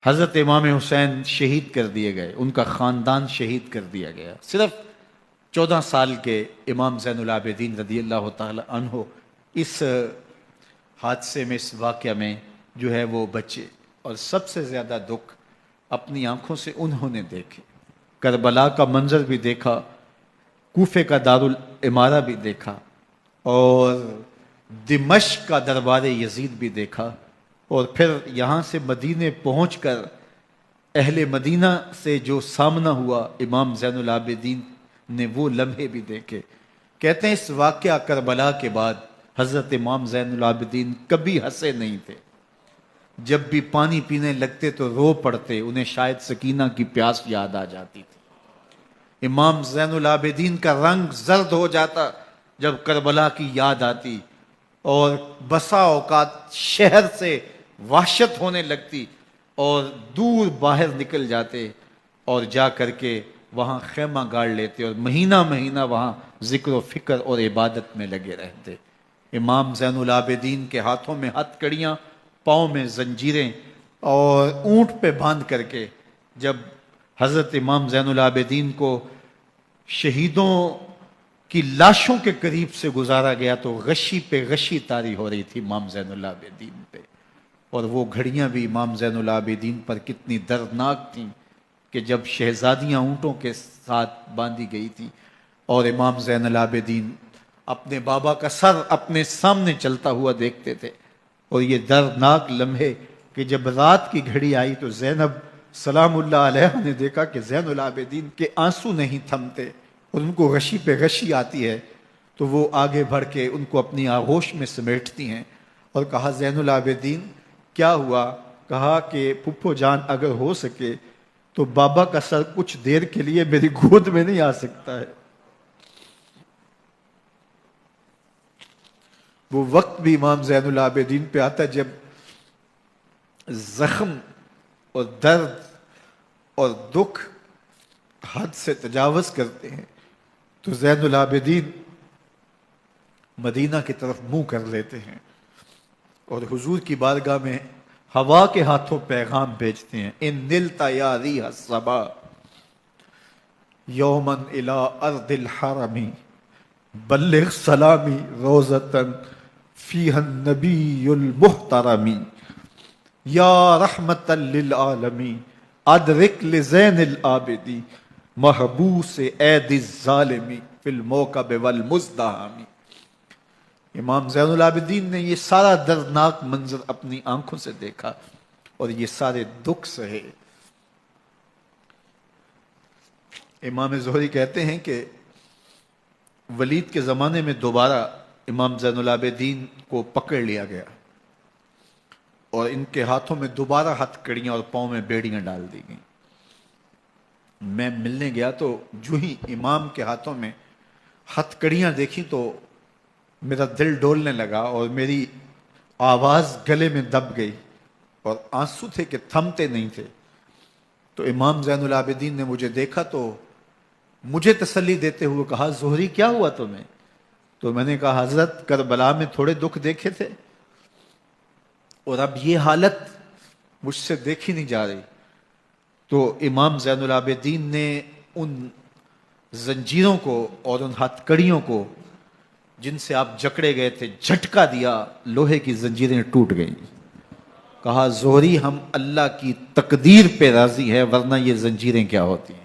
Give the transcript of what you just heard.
حضرت امام حسین شہید کر دیے گئے، ان کا خاندان شہید کر دیا گیا۔ صرف 14 سال کے امام زین العابدین رضی اللہ تعالی عنہ اس حادثے میں، اس واقعہ میں جو ہے وہ بچے، اور سب سے زیادہ دکھ اپنی آنکھوں سے انہوں نے دیکھے۔ کربلا کا منظر بھی دیکھا، کوفے کا دارالعمارہ بھی دیکھا، اور دمشق کا دربار یزید بھی دیکھا، اور پھر یہاں سے مدینے پہنچ کر اہل مدینہ سے جو سامنا ہوا امام زین العابدین نے وہ لمحے بھی دیکھے۔ کہتے ہیں اس واقعہ کربلا کے بعد حضرت امام زین العابدین کبھی ہنسے نہیں تھے۔ جب بھی پانی پینے لگتے تو رو پڑتے، انہیں شاید سکینہ کی پیاس یاد آ جاتی تھی۔ امام زین العابدین کا رنگ زرد ہو جاتا جب کربلا کی یاد آتی، اور بسا اوقات شہر سے وحشت ہونے لگتی اور دور باہر نکل جاتے اور جا کر کے وہاں خیمہ گاڑ لیتے اور مہینہ مہینہ وہاں ذکر و فکر اور عبادت میں لگے رہتے۔ امام زین العابدین کے ہاتھوں میں ہتھ کڑیاں، پاؤں میں زنجیریں، اور اونٹ پہ باندھ کر کے جب حضرت امام زین العابدین کو شہیدوں کی لاشوں کے قریب سے گزارا گیا تو غشی پہ غشی طاری ہو رہی تھی امام زین العابدین پہ، اور وہ گھڑیاں بھی امام زین العابدین پر کتنی دردناک تھیں کہ جب شہزادیاں اونٹوں کے ساتھ باندھی گئی تھی اور امام زین العابدین اپنے بابا کا سر اپنے سامنے چلتا ہوا دیکھتے تھے، اور یہ دردناک لمحے کہ جب رات کی گھڑی آئی تو زینب سلام اللہ علیہ نے دیکھا کہ زین العابدین کے آنسو نہیں تھمتے اور ان کو غشی پہ غشی آتی ہے، تو وہ آگے بڑھ کے ان کو اپنی آغوش میں سمیٹتی ہیں اور کہا زین العابدین کیا ہوا؟ کہا کہ پھپھو جان اگر ہو سکے تو بابا کا سر کچھ دیر کے لیے میری گود میں نہیں آ سکتا ہے۔ وہ وقت بھی امام زین العابدین پہ آتا جب زخم اور درد اور دکھ حد سے تجاوز کرتے ہیں تو زین العابدین مدینہ کی طرف منہ کر لیتے ہیں اور حضور کی بارگاہ میں ہوا کے ہاتھوں پیغام بھیجتے ہیں، ان نلتا یا ریح الصبا یوما الی ارض الحرم بلغ سلامی روزتن فیہا النبی المحترم یا رحمتا للعالمین ادرک لزین العابدی محبوس عید الظالمی فی الموکب والمزدحم۔ امام زین العابدین نے یہ سارا دردناک منظر اپنی آنکھوں سے دیکھا اور یہ سارے دکھ سہے۔ امام زہری کہتے ہیں کہ ولید کے زمانے میں دوبارہ امام زین العابدین کو پکڑ لیا گیا اور ان کے ہاتھوں میں دوبارہ ہتھ کڑیاں اور پاؤں میں بیڑیاں ڈال دی گئیں۔ میں ملنے گیا تو جو ہی امام کے ہاتھوں میں ہتھ کڑیاں دیکھی تو میرا دل ڈولنے لگا اور میری آواز گلے میں دب گئی اور آنسو تھے کہ تھمتے نہیں تھے۔ تو امام زین العابدین نے مجھے دیکھا تو مجھے تسلی دیتے ہوئے کہا زہری کیا ہوا تمہیں؟ تو میں نے کہا حضرت کربلا میں تھوڑے دکھ دیکھے تھے اور اب یہ حالت مجھ سے دیکھی نہیں جا رہی۔ تو امام زین العابدین نے ان زنجیروں کو اور ان ہتھ کڑیوں کو جن سے آپ جکڑے گئے تھے جھٹکا دیا، لوہے کی زنجیریں ٹوٹ گئیں۔ کہا زہری ہم اللہ کی تقدیر پہ راضی ہے ورنہ یہ زنجیریں کیا ہوتی ہیں۔